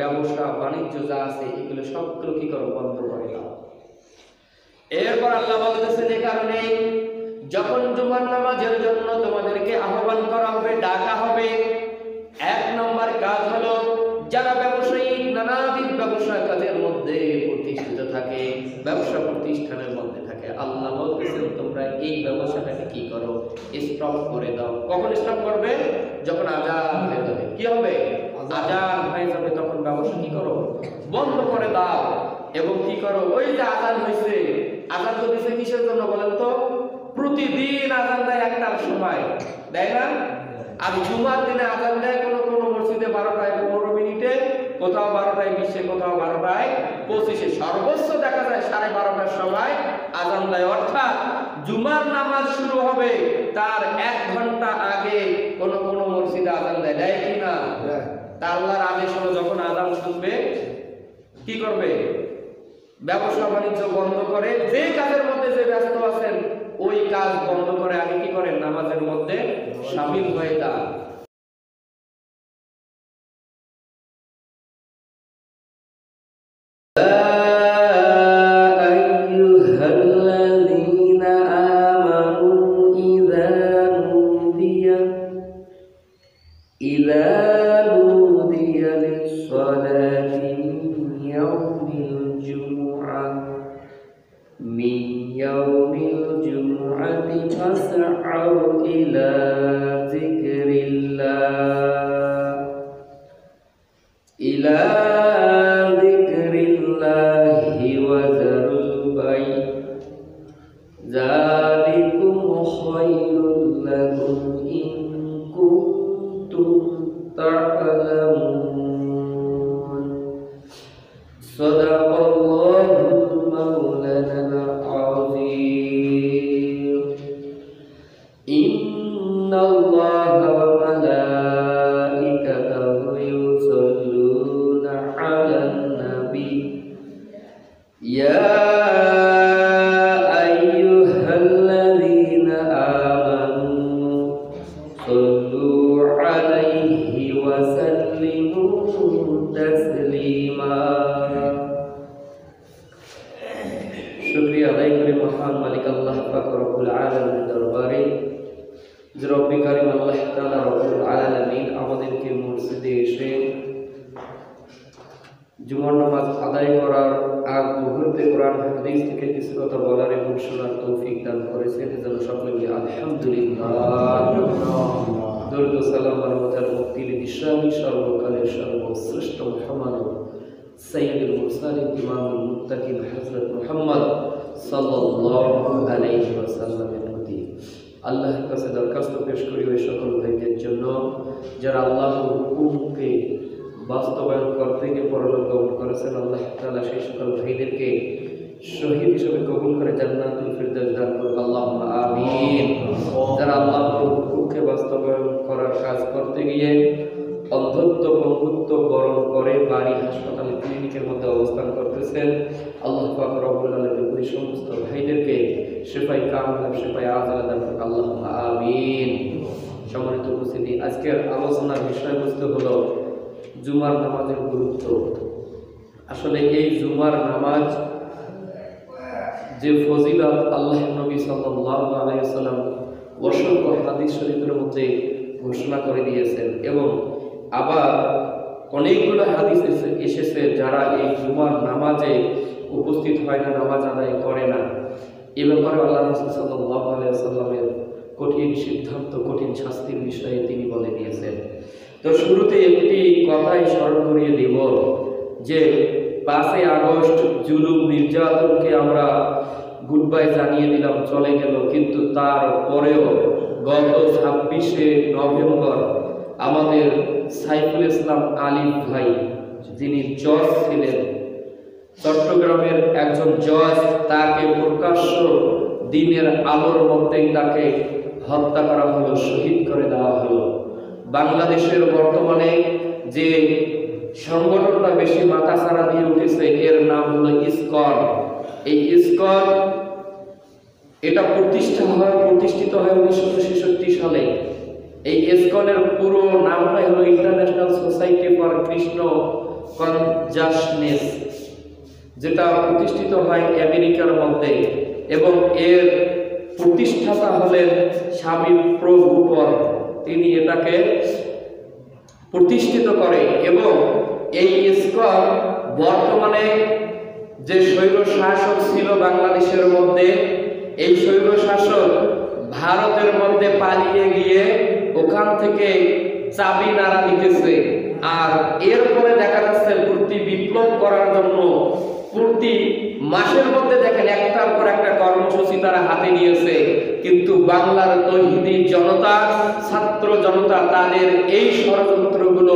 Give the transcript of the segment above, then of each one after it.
ব্যবসা বাণিজ্য যা আছে এগুলো সবগুলো কি করো, বন্ধ করে দাও। এরপর আল্লাহ বলতেছেন, এই কারণে যখন জুমার নামাজের জন্য তোমাদেরকে আহ্বান করা হবে, ডাকা হবে, এক নম্বর কাজ হলো যারা ব্যবসায়ী নানাবিধ ব্যবসা কাজের মধ্যে প্রতিষ্ঠিত থাকে, ব্যবসা প্রতিষ্ঠানের মধ্যে থাকে, আল্লাহ বলতেছেন তোমরা এই ব্যবসাটাকে কি করো, স্টপ করে দাও। কখন স্টপ করবে? যখন আযান হয়ে যাবে। কি হবে? আযান হয়ে যাবে, তখন ব্যবসা কি করো, বন্ধ করে দাও। এবং কি করো, ওই যে আযান হয়েছে, আযান তো দিছে কিসের জন্য বলেন তো? প্রতিদিন আযান দেয় একটার সময়, দেয় না? আর জুমার দিনে আযান দেয় কোন কোন মসজিদে 12টায় 15 মিনিটে, কোথাও 12টায় 20, কোথাও 12টায় 25, সর্বোচ্চ দেখা যায় 12:30টার সময় আযান দেয়। অর্থাৎ জুমার নামাজ শুরু হবে তার 1 ঘন্টা আগে কোন কোন মসজিদে আযান দেয়, দেয় কি না? তা আল্লাহর আদেশ হলো যখন আযান শুনবে কি করবে? ব্যবসা বাণিজ্য বন্ধ করে, যে কাজের মধ্যে যে ব্যস্ত আছেন ওই কাজ বন্ধ করে আগে কি করেন, নামাজের মধ্যে শামিল হয়ে যান। শুকরিয়া আদায় করি মহান মালিক আল্লাহ পাক রব্বুল আলামিনের দরবারে, যে রব্বে কারীম আল্লাহ তাআলা রব্বুল আলামিন আমাদেরকে মসজিদে এসে জুমার নামাজ আদায় করার আগ মুহূর্তে কোরআন হাদিস থেকে কিছু কথা বলার এবং শোনার তৌফিক দান করেছেন। এজন্য সকলে বলি আলহামদুলিল্লাহ। দরুদ ও সালাম মানবতার মুক্তির ইসলামী সর্বকালের সর্বশ্রেষ্ঠ মুহাম্মদ সাইয়্যিদুল মুরসালিন ইমামুল মুত্তাকিন হযরত মুহাম্মদ সাল্লাল্লাহু আলাইহি ওয়াসাল্লামের প্রতি আল্লাহর কাছে দরখাস্ত পেশ করি ওই সকল ভাইদের জন্য যারা আল্লাহর হুকুমকে বাস্তবায়ন করতে গিয়ে পরলোক গমন করেছেন। আল্লাহ তাআলা সেই সকল ভাইদেরকে শহীদ হিসেবে কবুল করে জান্নাতুল ফিরদাউস দান করুন, আল্লাহুম্মা আমিন। যারা আল্লাহর হুকুমকে বাস্তবায়ন করার কাজ করতে গিয়ে অন্ধত্ব বন্ধুত্ব বরণ করে বাড়ি হাসপাতাল ক্লিনিকের মধ্যে অবস্থান করতেছেন, আল্লাহ পাক রব্বুল আলামিন ওই সমস্ত ভাইদেরকে শিফায়ে কামিলা শিফায়ে আযলা দান করুন, আল্লাহুম্মা আমিন। সম্মানিত উপস্থিতি, আজকের আলোচনার বিষয়বস্তু হলো জুমার নামাজের গুরুত্ব। আসলে এই জুমার নামাজ যে ফজিলত আল্লাহ নবী সাল্লাল্লাহু আলাইহি ওয়াসাল্লাম অসংখ্য হাদিস শরীফের মধ্যে ঘোষণা করে দিয়েছেন এবং আবার অনেকগুলো হাদিস এসেছে যারা এই জুমার নামাজে উপস্থিত হয় না, নামাজ আদায় করে না, এ ব্যাপারে আল্লাহ রাসূল সাল্লাল্লাহু আলাইহি ওয়াসাল্লামের কঠিন সিদ্ধান্ত, কঠিন শাস্তির বিষয়ে তিনি বলে দিয়েছেন। তো শুরুতে একটি কথাই স্মরণ করিয়ে দিব যে 5 আগস্ট জুলুম নির্যাতনকে আমরা গুড বাই জানিয়ে দিলাম, চলে গেল, কিন্তু তারপরেও গত 26শে নভেম্বর আমাদের সাইফুল ইসলাম আলিফ ভাই, যিনি জজ ছিলেন, চট্টগ্রামের একজন জজ, তাকে প্রকাশ্য দিনের আলোর মধ্যেই তাকে হত্যা করা হলো, শহীদ করে দেওয়া হলো। বাংলাদেশের বর্তমানে যে সংগঠনটা বেশি মাথাছাড়া দিয়ে উঠেছে এর নাম হলো ইসকন। এই ইসকন এটা প্রতিষ্ঠিত হয় 1966 সালে। এই ইসকনের পুরো নামটাই হলো ইন্টারন্যাশনাল সোসাইটি ফর কৃষ্ণ কনজাসনেস, যেটা প্রতিষ্ঠিত হয় আমেরিকার মধ্যে, এবং এর প্রতিষ্ঠাতা হলেন স্বামী প্রভুপদ। তিনি এটাকে প্রতিষ্ঠিত করে এবং এই ইসকন বর্তমানে যে স্বৈর শাসক ছিল বাংলাদেশের মধ্যে, এই স্বৈর শাসক ভারতের মধ্যে পালিয়ে গিয়ে ওখান থেকে চাবি নাড়া দিতেছে। আর এরপরে দেখা যাচ্ছে প্রতি বিপ্লব করার জন্য প্রতি মাসের মধ্যে দেখেন একটার পর একটা কর্মসূচি তারা হাতে নিয়েছে, কিন্তু বাংলার তৌহিদি জনতা, ছাত্র জনতা তাদের এই ষড়যন্ত্রগুলো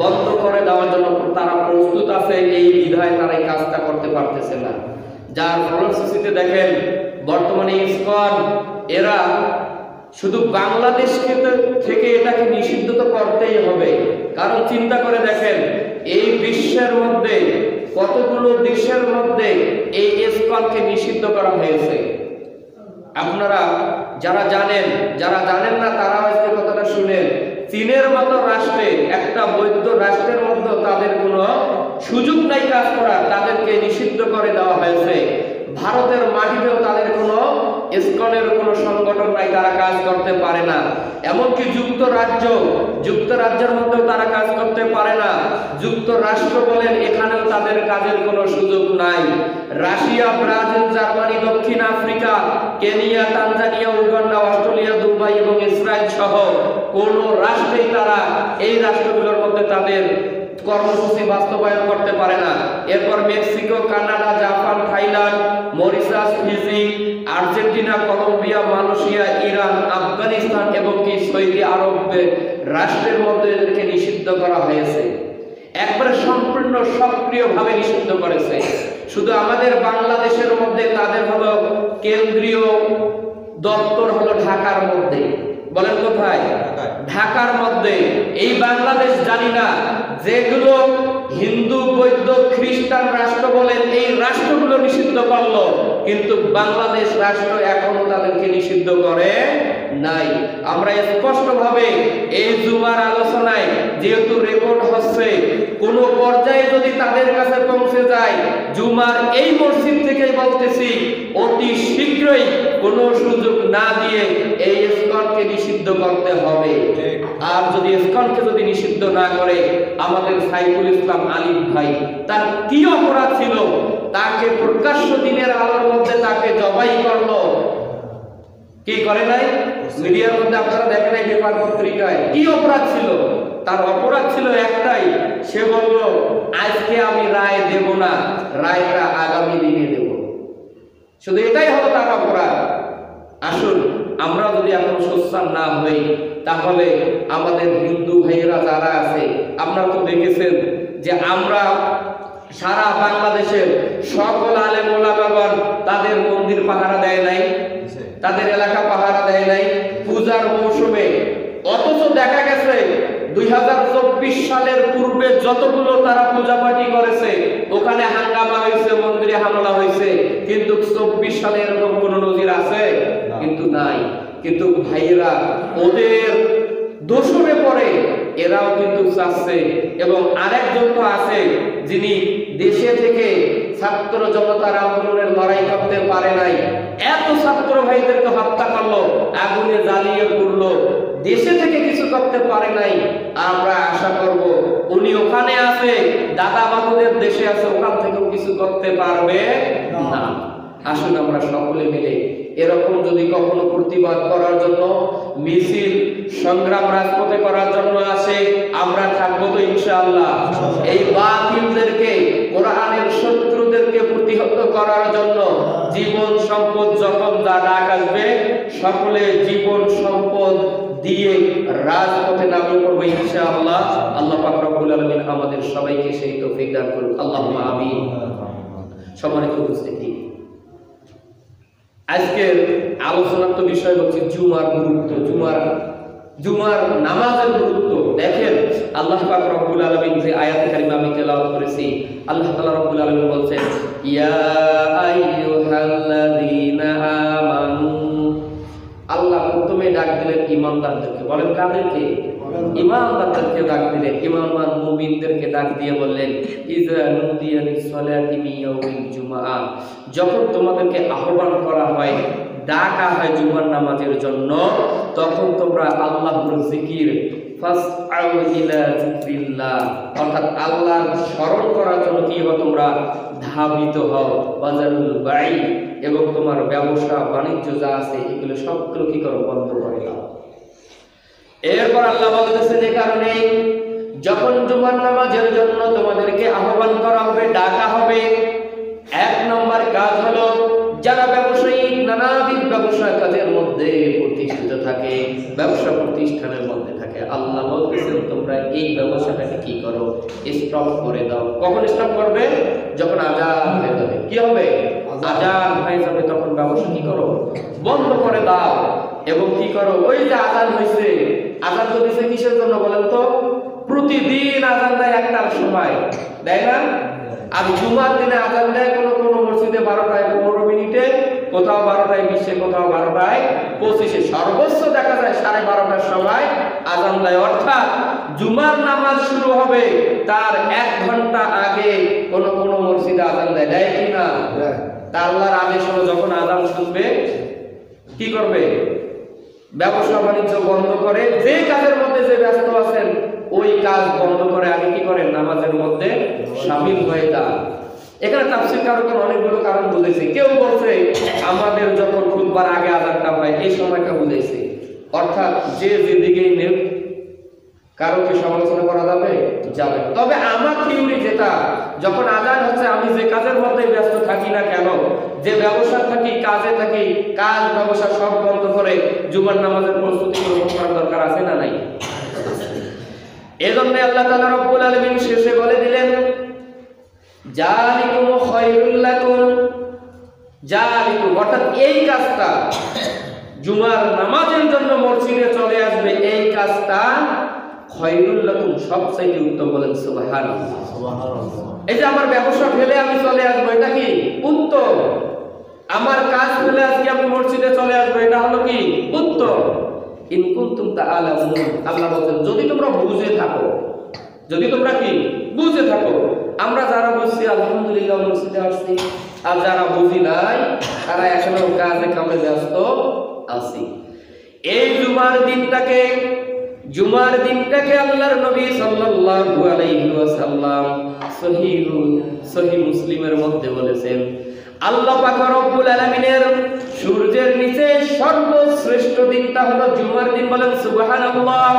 বন্ধ করে দেওয়ার জন্য তারা প্রস্তুত আছে, এই বিধায় তারা এই কাজটা করতে পারতেছে না। যার ফলশ্রুতিতে দেখেন বর্তমানে ইসকন এরা শুধু বাংলাদেশকে থেকে এটাকে নিষিদ্ধ তো করতেই হবে, কারণ চিন্তা করে দেখেন এই বিশ্বের মধ্যে কতগুলো দেশের মধ্যে এই ইসকনকে নিষিদ্ধ করা হয়েছে। আপনারা যারা জানেন, যারা জানেন না তারা আজকে কথাটা শুনেন। চীনের মতো রাষ্ট্রে, একটা বৈধ রাষ্ট্রের মধ্যে তাদের কোনো সুযোগ নাই কাজ করা, তাদেরকে নিষিদ্ধ করে দেওয়া হয়েছে। ভারতের মাটিতেও তাদের কোনো ইসকনের কোনো সংগঠন নাই, তারা কাজ করতে পারে না। এমনকি যুক্তরাজ্যের মধ্যেও তারা কাজ করতে পারে না। যুক্তরাষ্ট্র বলেন, এখানেও তাদের কাজের কোনো সুযোগ নাই। রাশিয়া, ব্রাজিল, জার্মানি, দক্ষিণ Africa, Kenya, Tanzania, Uganda, Australia, Dubai এবং ইসরায়েল সহ কোন রাষ্ট্রেই তারা এই রাষ্ট্রগুলোর মধ্যে তাদের কর্মসূচি বাস্তবায়ন করতে পারে না। এরপর Mexico, Canada, Japan, Thailand, Mauritius, Fiji, Argentina, Colombia, Malaysia, Iran, Afghanistan এবং কি সৌদি আরবের রাষ্ট্রের মধ্যে এদেরকে নিষিদ্ধ করা হয়েছে। একবারে সম্পূর্ণ সক্রিয়ভাবে নিষিদ্ধ করেছে। শুধু আমাদের বাংলাদেশের মধ্যে তাদের হলো কেন্দ্রীয় দপ্তর হলো ঢাকার মধ্যে। বলেন কোথায়? ঢাকার মধ্যে। এই বাংলাদেশ জানি না, যেগুলো হিন্দু, বৌদ্ধ, খ্রিস্টান রাষ্ট্র বলেন, এই রাষ্ট্রগুলো নিষিদ্ধ করলো, কিন্তু বাংলাদেশ রাষ্ট্র এখনো তাদেরকে নিষিদ্ধ করে নাই। আমরা স্পষ্টভাবে এই জুমার আলোচনায় যেহেতু রেকর্ড হচ্ছে, কোন পর্যায়ে যদি তাদের কাছে পৌঁছে যায়, জুমার এই মসজিদ থেকে বলতেছি অতি শীঘ্রই কোনো সুযোগ না দিয়ে এই ইসকনকে নিষিদ্ধ করতে হবে। আর যদি ইসকনকে যদি নিষিদ্ধ না করে, আমাদের সাইফুল ইসলাম আলিফ ভাই তার কি অপরাধ ছিল? তাকে প্রকাশ্য দিনের আলোর মধ্যে তাকে জবাই করলো, কি করে নাই? মিডিয়ার মধ্যে আপনারা দেখেন নাই, পেপার পত্রিকায়। কি অপরাধ ছিল তার? অপরাধ ছিল একটাই, সে বলল আজকে আমি রায় দেব না, রায়টা আগামী দিনে দেব। শুধু এটাই হলো তার অপরাধ। আসুন আমরা যদি এখন সোচ্চার না হই, তাহলে আমাদের হিন্দু ভাইয়েরা যারা আছে, আপনারা তো দেখেছেন যে আমরা সারা বাংলাদেশের সকল আলেম ওলামাগণ তাদের মন্দির পাহারা দেয় নাই, তাদের এলাকা পাহারা দেয় নাই পূজার মৌসুমে। অথচ দেখা গেছে 2024 সালের পূর্বে যতগুলো তারা পূজা পার্টি করেছে, ওখানে হাঙ্গামা হয়েছে, মন্দিরে হামলা হয়েছে, কিন্তু 24 সালে এরকম কোন নজির আছে? কিন্তু নাই। কিন্তু ভাইয়েরা ওদের দোষরে পড়ে এরাও কিন্তু চাচ্ছে। এবং আরেকজন তো আছে যিনি দেশে থেকে ছাত্র জনতার আন্দোলনের লড়াই করতে পারে নাই, এত ছাত্র ভাইদেরকে হত্যা করলো, আগুনে জ্বালিয়ে পুড়লো, দেশে থেকে কিছু করতে পারে নাই। আমরা আশা করব উনি ওখানে আছে, দাদা বাবুদের দেশে আছে, ওখান থেকেও কিছু করতে পারবে না। আসুন আমরা সকলে মিলে এরকম যদি কখনো প্রতিবাদ করার জন্য মিছিল সংগ্রাম রাজপথে করার জন্য আসে, আমরা থাকবো তো ইনশাআল্লাহ। এই বাতিলদেরকে, কোরআনের শত্রুদেরকে প্রতিহত করার জন্য জীবন সম্পদ যখন যা ডাক আসবে, সকলে জীবন সম্পদ দিয়ে রাজপথে নামিয়ে পড়বো ইনশাআল্লাহ। আল্লাহ পাক রব্বুল আলামিন আমাদের সবাইকে সেই তৌফিক দান করুন, আল্লাহুম্মা আমিন। সম্মানিত উপস্থিতি, আজকের আলোচনার তো বিষয় হচ্ছে জুমার গুরুত্ব, জুমার নামাজের গুরুত্ব। দেখেন আল্লাহ পাক রব্বুল আলামিন যে আয়াত কারিমা আমি তেলাওয়াত করেছি, আল্লাহ তাআলা রব্বুল আলামিন বলছেন, ইয়া আইয়ুহাল্লাযীনা আমানু। আল্লাহ প্রথমে ডাক দিলেন ঈমানদারদেরকে। বলেন কাদেরকে? ইমানদারদেরকে ডাক দিলেন, ইমানদার মুমিনদেরকে ডাক দিয়ে বললেন, ইযা নুদিয়া লিস-সালাতি মিন ইয়াউমিল জুমআ, যখন তোমাদেরকে আহ্বান করা হয়, ডাকা হয় জুমার নামাজের জন্য, তখন তোমরা আল্লাহর জিকির ফাসআউ ইলা যিকরিল্লাহ, অর্থাৎ আল্লাহর স্মরণ করার জন্য কি হবে, তোমরা ধাবিত হও। বাজারুল বাই, এবং তোমার ব্যবসা বাণিজ্য যা আছে এগুলো সবগুলো কি করো, বন্ধ করে দাও। এরপর আল্লাহ বলতেছে, যে কারণে যখন জুমার নামাজের জন্য তোমাদেরকে আহ্বান করা হবে, ডাকা হবে, এক নম্বর কাজ হলো যারা ব্যবসায়ী নানাবিধ ব্যবসা কাজের মধ্যে প্রতিষ্ঠিত থাকে, ব্যবসা প্রতিষ্ঠানের মধ্যে থাকে, আল্লাহ বলতেছেন তোমরা এই ব্যবসাটাকে কি করো, স্টপ করে দাও। কখন স্টপ করবে? যখন আজান হয়ে যাবে। কি হবে? আজান হয়ে যাবে, তখন ব্যবসা কি করো, বন্ধ করে দাও। এবং কি করো, ওই যে আজান হয়েছে, আজান তো দিছে কিসের জন্য বলেন তো? প্রতিদিন আজান দেয় একটার সময়, দেয় না? আর জুমার দিনে আজান দেয় কোন কোন মসজিদে 12টায় 15 মিনিটে, কোথাও 12টায় 20, কোথাও 12টায় 25, সর্বোচ্চ দেখা যায় 12:30টার সময় আজান দেয়। অর্থাৎ জুমার নামাজ শুরু হবে তার 1 ঘন্টা আগে কোন কোন মসজিদে আজান দেয়, দেয় কি না? তা আল্লাহর আদেশ হলো যখন আজান শুনবে কি করবে? ব্যবসা বাণিজ্য বন্ধ করে, যে কাজের মধ্যে যে ব্যস্ত আছেন ওই কাজ বন্ধ করে আগে কি করেন, নামাজের মধ্যে শামিল হয়ে যান। এখানে তাফসীর কারকগণ অনেকগুলো কারণ বুঝেছে। কেউ বলছে আমাদের যখন খুতবার আগে আযানটা হয় এই সময়টা বুঝাইছে, অর্থাৎ যে যেদিকেই নেক কারোকে সমালোচনা করা যাবে যাবে। তবে আমার থিওরি যেটা, যখন আযান হচ্ছে আমি যে কাজের মধ্যে ব্যস্ত থাকি না কেন, যে ব্যবসা থাকি, কাজে থাকি, কাজ ব্যবসা সব বন্ধ করে জুমার নামাজের প্রস্তুতি গ্রহণ করার দরকার আছে না নাই? এজন্য আল্লাহ তাআলা রব্বুল আলামিন শেষে বলে দিলেন, জালিকুম খায়রুল লাকুম, জালিকুম অর্থাৎ এই কাজটা, জুমার নামাজের জন্য মসজিদে চলে আসবে, এই কাজটা খায়রুল লাকুম সবচেয়ে উত্তম। বলেন সুবহানাল্লাহ। সুবহানাল্লাহ। এই যে আমার ব্যবসা ফেলে আমি চলে আসবো, এটা কি উত্তম? আমার কাজ ফেলে আজকে আমি মসজিদে চলে আসবো, এটা হলো কি উত্তম? ইন কুনতুম তাআলামুন, আল্লাহ বলেন যদি তোমরা বুঝে থাকো, যদি তোমরা কি বুঝে থাকো। আমরা যারা বুঝছি আলহামদুলিল্লাহ মসজিদে আসছি, আর যারা বুঝি নাই তারা এখনো কাজে কামে ব্যস্ত আছি। এই জুমার দিনটাকে আল্লাহর নবী সাল্লাল্লাহু আলাইহি ওয়াসাল্লাম সহিহ মুসলিমের মধ্যে বলেছেন, আল্লাহ পাক রব্বুল আলামিনের সূর্যের নিচে সর্বশ্রেষ্ঠ দিনটা হলো জুমার দিন। বলেন সুবহানাল্লাহ।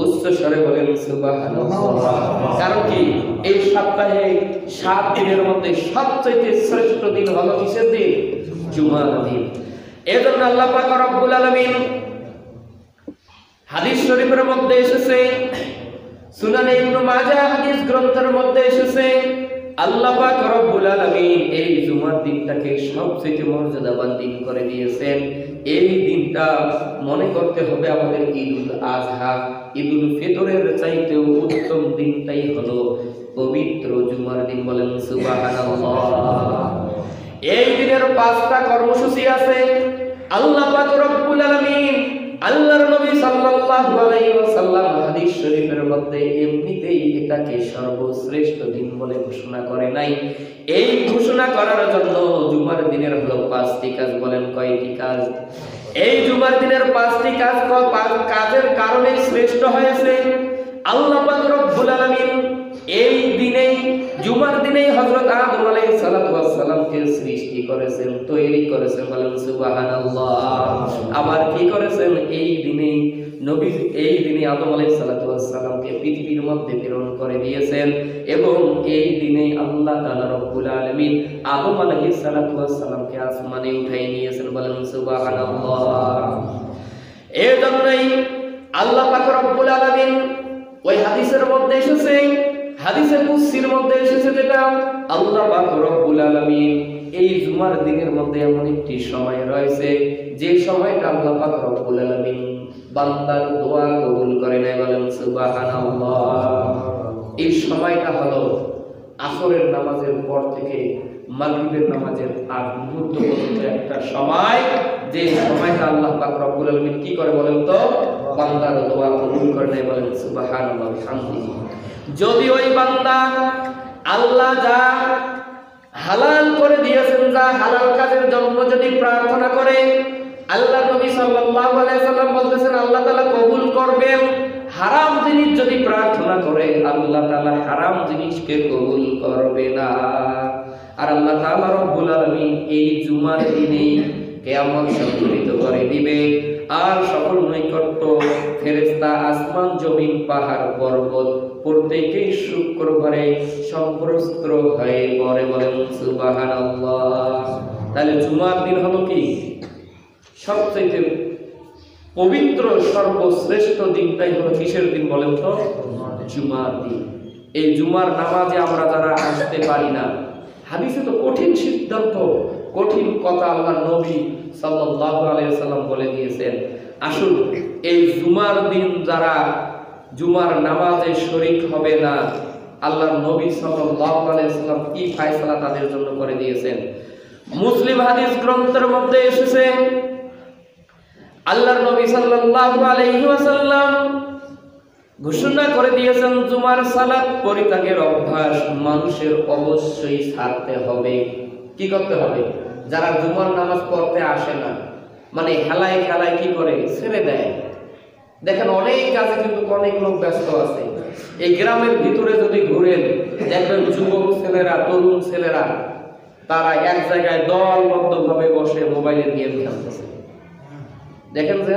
উচ্চ স্বরে বলেন সুবহানাল্লাহ। কারণ কি এই সপ্তাহে 7 দিনের মধ্যে সবচেয়ে শ্রেষ্ঠ দিন হলো কিসের দিন? জুমার দিন। এজন্য আল্লাহ পাক রব্বুল আলামিন হাদিস শরীফের মধ্যে এসেছে, সুনানে ইবনে মাজাহ হাদিস গ্রন্থের মধ্যে এসেছে, আল্লাহ পাক রব্বুল আলামিন এই জুমার দিনটাকে সবচেয়ে মর্যাদাবান দিন করে দিয়েছেন। এই দিনটা মনে করতে হবে আমাদের ঈদুল আযহা, ঈদুল ফিতরের চাইতেও উত্তম দিনটাই হলো পবিত্র জুমার দিন। বলেন সুবহানাল্লাহ। এই দিনের 5টা কর্মসূচি আছে। আল্লাহ পাক রব্বুল আলামিন আল্লাহর নবী সাল্লাল্লাহু আলাইহি ওয়াসাল্লাম হাদিস শরীফের মধ্যে এমনিতেই এটাকে সর্বশ্রেষ্ঠ দিন বলে ঘোষণা করে নাই। এই ঘোষণা করার জন্য জুমার দিনের হলো 5টি কাজ। বলেন কয়টি কাজ? এই জুমার দিনের 5টি কাজ, কাজের কারণে শ্রেষ্ঠ হয়েছে। আল্লাহ পাক রব্বুল আলামিন এই দিনেই, জুমার দিনেই হযরত আদম আলাইহিস সালাতু ওয়াস সালামকে সৃষ্টি করেছেন, তৈরি করেছেন। বলেন সুবহানাল্লাহ। আবার কি করেছেন? এই দিনেই নবী, এই দিনে আদম আলাইহিস সালাতু ওয়াস সালামকে পৃথিবীর মধ্যে প্রেরণ করে দিয়েছেন, এবং এই দিনে আল্লাহ তাআলা রব্বুল আলামিন আদম আলাইহিস সালাতু ওয়াস সালামকে আসমানে উঠাই নিয়েছেন। বলেন সুবহানাল্লাহ। এর জন্যই আল্লাহ পাক রব্বুল আলামিন ওই হাদিসের মধ্যে এসেছে, হাদিসে কুদসির মধ্যে এসেছে, যেটা আল্লাহ পাক রব্বুল আলামিন এই জুমার দিনের মধ্যে এমন একটি সময় রয়েছে যে সময়টা আল্লাহ পাক রব্বুল আলামিন বান্দার দোয়া কবুল করে নেয়। বলেন সুবহানাল্লাহ। এই সময়টা হলো আসরের নামাজের পর থেকে মাগরিবের নামাজের আগ মুহূর্ত পর্যন্ত একটা সময়, যে সময়টা আল্লাহ পাক রব্বুল আলামিন কি করে বলেন তো? বান্দার দোয়া কবুল করে নেয়, বলেন সুবহানাল্লাহ বিহামদিহি। যদি ওই বান্দা আল্লাহ যা হালাল করে দিয়েছেন, যা হালাল কাজের জন্য যদি প্রার্থনা করে, আল্লাহ নবী সাল্লাল্লাহু আলাইহি সাল্লাম বলতেছেন আল্লাহ তাআলা কবুল করবেন। হারাম জিনিস যদি প্রার্থনা করে, আল্লাহ তাআলা হারাম জিনিসকে কবুল করবে না। আর আল্লাহ তাআলা রব্বুল আলামিন এই জুমার দিনে কিয়ামত সংঘটিত করে দিবে, আর সকল নৈকট্য ফেরেশতা, আসমান জমিন পাহাড় পর্বত প্রত্যেকেই শুক্রবারে সম্প্রস্ত্র হয়ে পড়ে, বলেন সুবহানাল্লাহ। তাহলে জুমার দিন হলো কি সবচেয়ে পবিত্র সর্বশ্রেষ্ঠ দিনটাই হলো কিসের দিন বলেন তো? জুমার দিন। এই জুমার নামাজে আমরা যারা আসতে পারি না, হাদিসে তো কঠিন সিদ্ধান্ত, কঠিন কথা আল্লাহ নবী সাল্লাল্লাহু আলাইহি ওয়াসাল্লাম বলে দিয়েছেন। আসুন এই জুমার দিন যারা জুমার নামাজে শরীক হবে না, আল্লাহ নবী সাল্লাল্লাহু আলাইহি ওয়াসাল্লাম কি ফয়সালা তাদের জন্য করে দিয়েছেন। মুসলিম হাদিস গ্রন্থের মধ্যে এসেছে আল্লাহর নবী সাল্লাল্লাহু আলাইহি ওয়াসাল্লাম ঘোষণা করে দিয়েছেন জুমার সালাত পরিত্যাগের অভ্যাস মানুষের অবশ্যই ছাড়তে হবে। কি করতে হবে? যারা জুমার নামাজ পড়তে আসে না, মানে হেলায় খেলায় কি করে ছেড়ে দেয়। দেখেন অনেক কাজে কিন্তু অনেক লোক ব্যস্ত আছে। এই গ্রামের ভিতরে যদি ঘুরেন দেখবেন যুবক ছেলেরা, তরুণ ছেলেরা তারা এক জায়গায় দলবদ্ধভাবে বসে মোবাইলের গেম খেলতেছে। দেখেন যে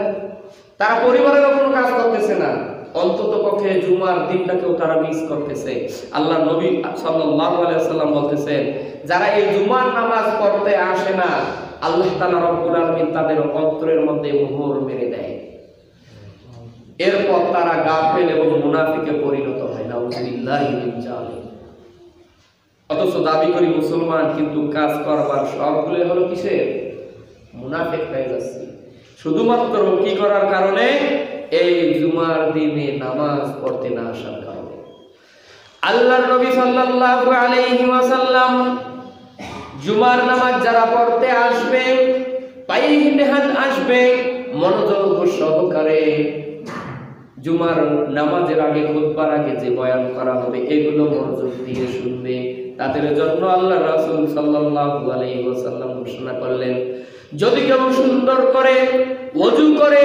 তারা পরিবারের কোনো কাজ করতেছে না, অন্তত পক্ষে জুমার দিনটাকেও তারা মিস করতেছে। আল্লাহ নবী সাল্লাল্লাহু আলাইহি ওয়াসাল্লাম বলতেছেন যারা এই জুমার নামাজ পড়তে আসে না, আল্লাহ তাআলা রব্বুল আলামিন তাদের অন্তরের মধ্যে মোহর মেরে দেয়, এরপর তারা গাফেল এবং মুনাফিকে পরিণত হয়। নাউযুবিল্লাহি মিন যালিক। অথচ দাবি করি মুসলমান, কিন্তু কাজ করবার সবগুলো হলো কিসের? মুনাফিক হয়ে যাচ্ছে। শুধুমাত্র কি করার কারণে? এই জুমার দিনে নামাজ পড়তে না আসার কারণে। আল্লাহর নবী সাল্লাল্লাহু আলাইহি ওয়াসাল্লাম জুমার নামাজ যারা পড়তে আসবে, পায়ে হেঁটে আসবে, মনোযোগ সহকারে জুমার নামাজের আগে, খুতবার আগে যে বয়ান করা হবে এগুলো মনোযোগ দিয়ে শুনবে, তাদের জন্য আল্লাহ রাসূল সাল্লাল্লাহু আলাইহি ওয়াসাল্লাম ঘোষণা করলেন যদি কেউ সুন্দর করে ওযু করে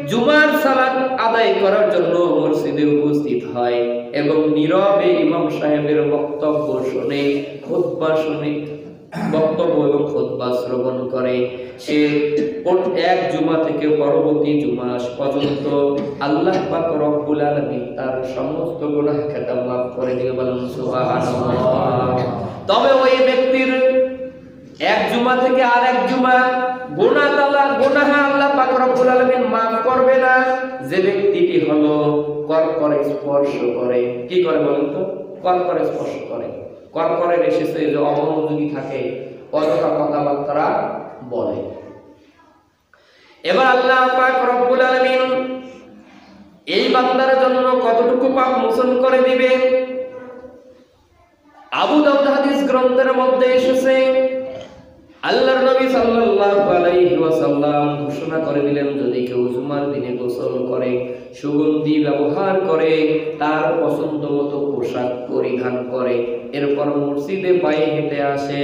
জুমার সালাত আদায় করার জন্য মসজিদে উপস্থিত হয় এবং নীরবে ইমাম সাহেবের বক্তব্য শুনে, খুতবা শুনে, বক্তব্য এবং খুতবা শ্রবণ করে, সে এক জুমা থেকে পরবর্তী জুমা পর্যন্ত আল্লাহ পাক রব্বুল আলামিন তার সমস্ত গুনাহ খাতা মাফ করে দিবে, বলেন সুবহানাল্লাহ। তবে ওই ব্যক্তির এক জুমা থেকে আরেক জুমা গুনাহ আল্লাহ পাক রব্বুল আলামিন মাফ করবে না যে ব্যক্তিটি হলো করকরে স্পর্শ করে। কি করে বলেন তো? করকরে স্পর্শ করে। করকরে এসেছে যে অমনোযোগী থাকে, অযথা কথাবার্তা বলে। এবার আল্লাহ পাক রব্বুল আলামিন এই বান্দার জন্য কতটুকু পাপ মোচন করে দিবে? আবু দাউদ হাদিস গ্রন্থের মধ্যে এসেছে আল্লাহর নবী সাল্লাল্লাহু আলাইহি ওয়াসাল্লাম ঘোষণা করে দিলেন যদি কেউ জুমার দিনে গোসল করে, সুগন্ধি ব্যবহার করে, তার পছন্দ মতো পোশাক পরিধান করে, এরপর মসজিদে পায়ে হেঁটে আসে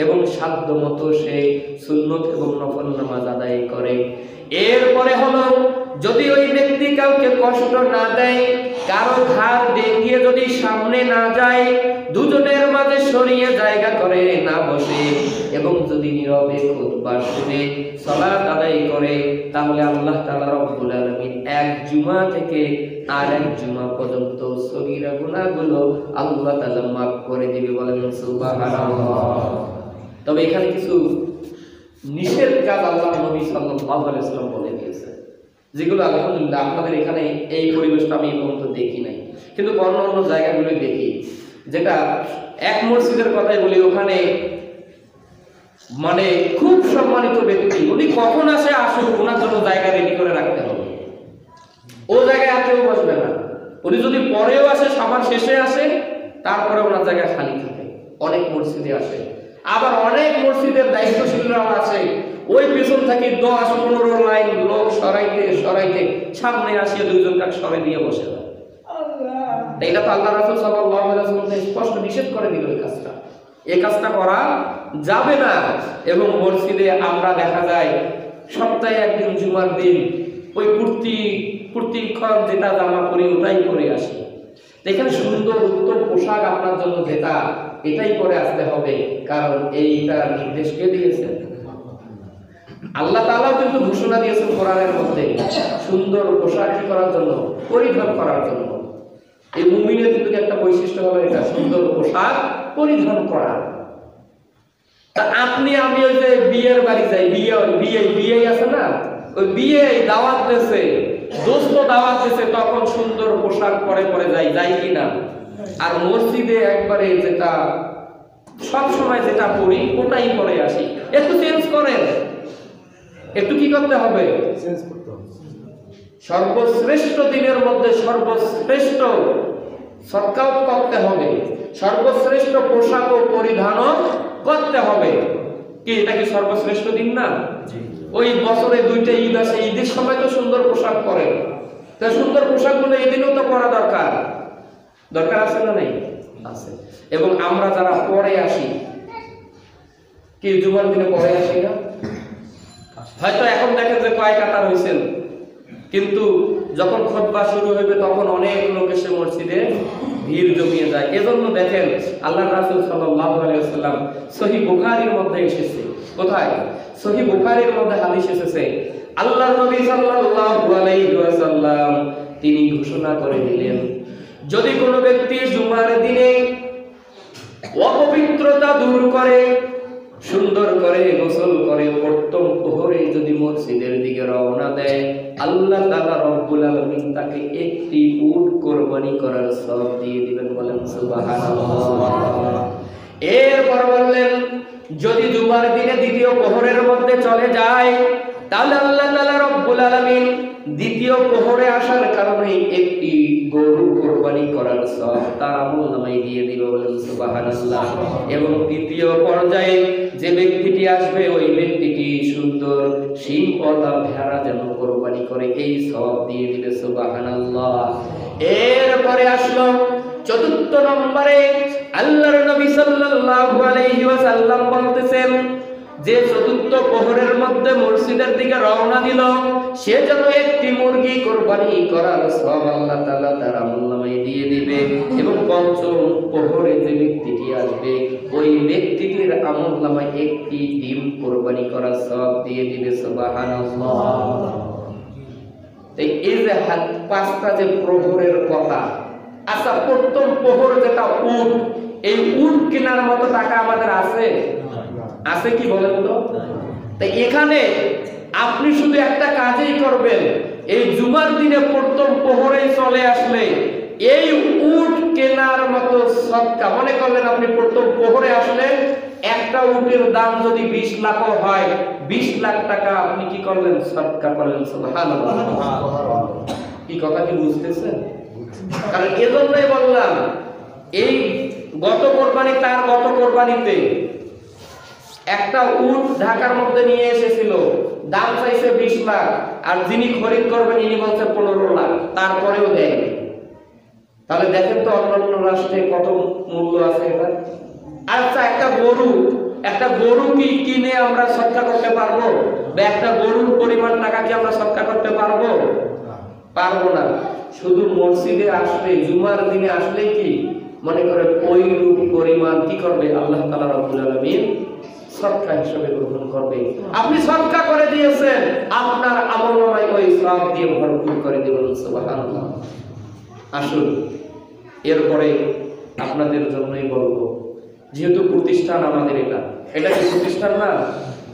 এবং সাধ্য মতো সে সুন্নত এবং নফল নামাজ আদায় করে, এরপরে হলো যদি ওই ব্যক্তি কাউকে কষ্ট না দেয়, কারো ঘাড় দেখিয়ে যদি সামনে না যায়, দুজনের মাঝে সরিয়ে জায়গা করে না বসে এবং যদি নীরবে খুতবা শুনে সালাত আদায় করে, তাহলে আল্লাহ তাআলা রব্বুল আলামিন এক জুমা থেকে আরেক জুমা পর্যন্ত সগীরা গুনাহগুলো আল্লাহ তাআলা মাফ করে দিবে, বলেন সুবহানাল্লাহ। তবে এখানে কিছু নিষেধ কাজ আল্লাহ নবী সাল্লাল্লাহু আলাইহি ওয়াসাল্লাম বলে দিয়েছে, যেগুলো আলহামদুলিল্লাহ আপনাদের এখানে এই পরিবেশটা আমি পর্যন্ত দেখি নাই, কিন্তু অন্য জায়গাগুলো দেখি। যেটা এক মসজিদের কথাই বলি, ওখানে মানে খুব সম্মানিত ব্যক্তি, উনি কখন আসে আসুক, ওনার জন্য জায়গা রেডি করে রাখতে হবে। ও জায়গায় আর কেউ বসবে না। উনি যদি পরেও আসে, সবার শেষে আসে, তারপরে ওনার জায়গা খালি থাকে। অনেক মসজিদে আসে। আবার অনেক মসজিদের দায়িত্বশীলরাও আছে, ওই পেছন থেকে 10-15 লাইন লোক সরাইতে সরাইতে সামনে আসিয়া দুইজন কাক সরাই দিয়ে বসে যায়। এটা তো আল্লাহ রাসূল সাল্লাল্লাহু আলাইহি ওয়াসাল্লাম স্পষ্ট নিষেধ করে দিল এই কাজটা করা যাবে না। এবং মসজিদে আমরা দেখা যায় সপ্তাহে একদিন জুমার দিন ওই কুর্তিক্ষণ যেটা জামা পরি ওটাই পরে আসি। এখানে সুন্দর উত্তম পোশাক আপনার জন্য যেটা এটাই পরে আসতে হবে, কারণ এইটা নির্দেশ কে দিয়েছেন? আল্লাহ তাআলাও কিন্তু ঘোষণা দিয়েছেন কোরআনের মধ্যে সুন্দর পোশাক কি করার জন্য, পরিধান করার জন্য। এই মুমিনের কিন্তু একটা বৈশিষ্ট্য হলো এটা, সুন্দর পোশাক পরিধান করা। তা আপনি আমি ওই যে বিয়ের বাড়ি যাই, বিয়ে আছে না, ওই বিয়ে দাওয়াত দিয়েছে, দোস্ত দাওয়াত দিয়েছে, তখন সুন্দর পোশাক পরে যাই কিনা? আর মসজিদে একবারে যেটা সব সময় যেটা পরি ওটাই পরে আসি। একটু চেঞ্জ করেন, একটু কি করতে হবে? চেঞ্জ করতে হবে। সর্বশ্রেষ্ঠ দিনের মধ্যে সর্বশ্রেষ্ঠ সৎকার করতে হবে, সর্বশ্রেষ্ঠ পোশাক ও পরিধানও করতে হবে। কি এটা কি সর্বশ্রেষ্ঠ দিন না? ওই বছরে 2টা ঈদ আসে, ঈদের সময় তো সুন্দর পোশাক পরে, তো সুন্দর পোশাকগুলো এই দিনেও তো পরা দরকার আছে না? নেই আছে। এবং আমরা যারা পরে আসি, কি জুমার দিনে পরে আসি না? হয়তো এখন দেখেন যে কয় কাতার হয়েছেন, কিন্তু যখন খুতবা শুরু হবে তখন অনেক লোক এসে মসজিদে ভিড় জমিয়ে যায়। এজন্য দেখেন আল্লাহর রাসূল সাল্লাল্লাহু আলাইহি ওয়াসাল্লাম সহিহ বুখারীর মধ্যে এসেছে, কোথায়? সহিহ বুখারীর মধ্যে হাদিস এসেছে, আল্লাহর নবী সাল্লাল্লাহু আলাইহি ওয়াসাল্লাম তিনি ঘোষণা করে দিলেন, যদি কোনো ব্যক্তি জুমার দিনে অপবিত্রতা দূর করে, সুন্দর করে গোসল করে, প্রথম প্রহরে যদি মসজিদের দিকে রওনা দেয়, আল্লাহ তাআলা রব্বুল আলামিন তাকে একটি উট কুরবানি করার সওয়াব দিয়ে দিবেন। বলেন সুবহানাল্লাহ। এরপর বললেন, যদি জুমার দিনে দ্বিতীয় প্রহরের মধ্যে চলে যায়, তাহলে আল্লাহ তাআলা রব্বুল আলামিন দ্বিতীয় প্রহরে আসার কারণে একটি গরু কুরবানি করার সওয়াব তার আমলনামায় দিয়ে দিবেন। বলেন সুবহানাল্লাহ। এবং তৃতীয় পর্যায়ে যে ব্যক্তিটি আসবে, ওই ব্যক্তিটি সুন্দর সিংহওয়ালা ভেড়া যেন কুরবানি করে, এই সওয়াব দিয়ে দিবে। সুবহানাল্লাহ। এরপরে আসলো 4র্থ নম্বরে, আল্লাহর নবী সাল্লাল্লাহু আলাইহি ওয়াসাল্লাম বলতেছেন যে 4র্থ প্রহরের মধ্যে মসজিদের দিকে রওনা দিল, সে যেন একটি মুরগি কুরবানি করার সওয়াব আল্লাহ তাআলা তার আমলনামায় দিয়ে দিবে। এবং 5ম প্রহরে যে ব্যক্তিটি আসবে, ওই ব্যক্তিটির আমলনামায় একটি ডিম কুরবানি করার সওয়াব দিয়ে দিবে। সুবহানাল্লাহ। এই যে 5টা যে প্রহরের কথা, আচ্ছা প্রথম প্রহর যেটা উট, এই উট কেনার মতো টাকা আমাদের আছে? আছে কি বলেন তো? তাই এখানে আপনি শুধু একটা কাজই করবেন, এই জুমার দিনে প্রথম প্রহরে চলে আসলে এই উট কেনার মতো সদকা, মনে করলেন আপনি প্রথম প্রহরে আসলেন, একটা উটের দাম যদি 20 লাখ হয়, 20 লাখ টাকা আপনি কি করলেন? সদকা করলেন। সুবহানাল্লাহ। কি কথা কি বুঝতেছেন? কারণ এজন্যই বললাম, এই গত কোরবানি তার গত কোরবানিতে একটা উট ঢাকার মধ্যে নিয়ে এসেছিল, দাম চাইছে 20 লাখ, আর যিনি খরিদ করবেন ইনি বলছে 15 লাখ, তারপরেও দেয়। তাহলে দেখেন তো অন্যান্য রাষ্ট্রে কত মূল্য আছে এটা। আচ্ছা একটা গরু কি কিনে আমরা সদকা করতে পারবো? বা একটা গরুর পরিমাণ টাকা কি আমরা সদকা করতে পারবো? পারবো না। শুধু মসজিদে আসলে, জুমার দিনে আসলে কি মনে করে ওই পরিমাণ কি করবে? আল্লাহ তাআলা রব্বুল আলামিন সদকা হিসেবে গ্রহণ করবে। আপনি সদকা করে দিয়েছেন, আপনার আমলনামায় ওই সওয়াব দিয়ে ভরপুর করে দিবেন। সুবহানাল্লাহ। আসুন, এরপরে আপনাদের জন্যই বলবো, যেহেতু প্রতিষ্ঠান আমাদের, এটা কি প্রতিষ্ঠান না?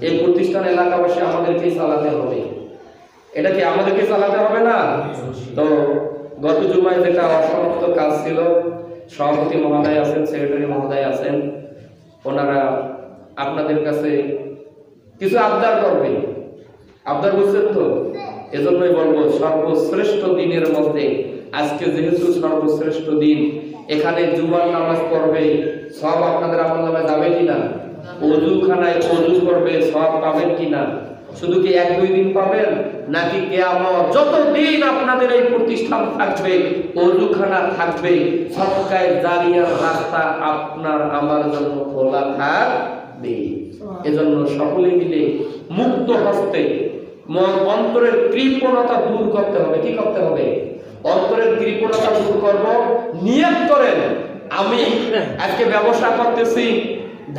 এই প্রতিষ্ঠান এলাকাবাসী আমাদেরকে চালাতে হবে। এটা কি আমাদেরকে চালাতে হবে না? তো গত জুমায় যেটা অসমাপ্ত কাজ ছিল, সভাপতি মহোদয় আছেন, সেক্রেটারি মহোদয় আছেন, ওনারা আপনাদের কাছে কিছু আবদার করবে। আবদার বুঝছেন তো? এজন্যই বলবো, সর্বশ্রেষ্ঠ দিনের মধ্যে আজকে যেহেতু সর্বশ্রেষ্ঠ দিন, এখানে জুমার নামাজ পড়বে, সব আপনাদের আমলনামায় যাবে কিনা? ওযুখানায় ওযু করবে সওয়াব পাবেন কিনা? শুধু কি 1-2 দিন পাবেন, নাকি কিয়ামত যতদিন আপনাদের এই প্রতিষ্ঠান থাকবে, ওযুখানা থাকবে, সদকায়ে জারিয়ার রাস্তা আপনার আমার জন্য খোলা থাকবে। এজন্য সকলে মিলে মুক্ত হস্তে অন্তরের কৃপণতা দূর করতে হবে। কি করতে হবে? অন্তরের কৃপণতা দূর করব। নিয়ত করেন, আমি আজকে ব্যবসা করতেছি,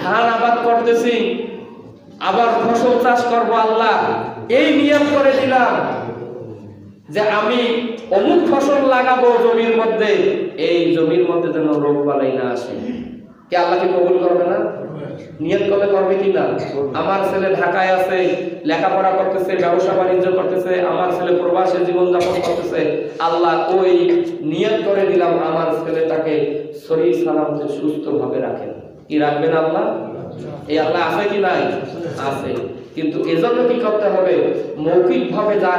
ধান আবাদ করতেছি, আবার ফসল চাষ করব, আল্লাহ এই নিয়ত করে দিলাম যে আমি অমুক ফসল লাগাবো জমির মধ্যে, এই জমির মধ্যে যেন রোগ বালাই না আসে। কে আল্লাহকে কবুল করবে না? নিয়ত করলে করবে কি না? আমার ছেলে ঢাকায় আছে, লেখাপড়া করতেছে, ব্যবসা বাণিজ্য করতেছে, আমার ছেলে প্রবাসে জীবনযাপন করতেছে, আল্লাহ ওই নিয়ত করে দিলাম আমার ছেলেটাকে শরীর সালামতে সুস্থ ভাবে রাখেন। কি রাখবেন আল্লাহ? এই আল্লাহ আছে কি নাই? আছে। কিন্তু এজন্য কি করতে হবে? মৌখিক ভাবে যা